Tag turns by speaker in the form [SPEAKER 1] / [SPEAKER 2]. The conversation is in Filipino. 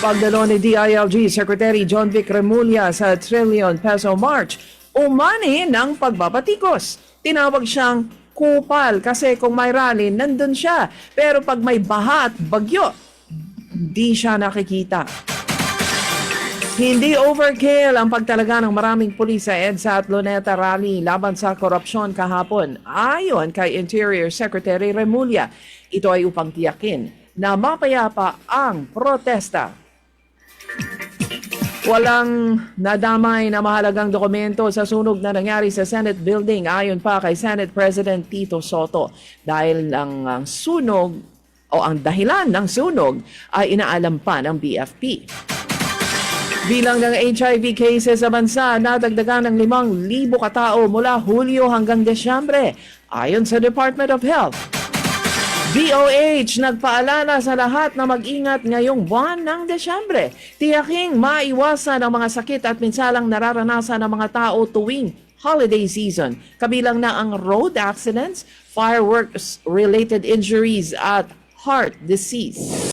[SPEAKER 1] Pagdalo ni DILG Secretary John Vic Remulla sa trillion peso march, umani ng pagbabatikos. Tinawag siyang kupal kasi kung may rally, nandun siya. Pero pag may baha at bagyo, di siya nakikita. Hindi overkill ang pagtalaga ng maraming pulis sa EDSA at Luneta Rally laban sa korupsyon kahapon. Ayon kay Interior Secretary Remulla, ito ay upang tiyakin na mapayapa ang protesta. Walang nadamay na mahalagang dokumento sa sunog na nangyari sa Senate building ayon pa kay Senate President Tito Soto. Dahil ang sunog o ang dahilan ng sunog ay inaalam pa ng BFP. Bilang ng HIV cases sa bansa, nadagdagan ng 5,000 katao mula Hulyo hanggang Desyembre ayon sa Department of Health. DOH nagpaalala sa lahat na mag-ingat ngayong buwan ng Desyembre. Tiyaking maiwasan ang mga sakit at minsalang nararanasan ng mga tao tuwing holiday season. Kabilang na ang road accidents, fireworks-related injuries at heart disease.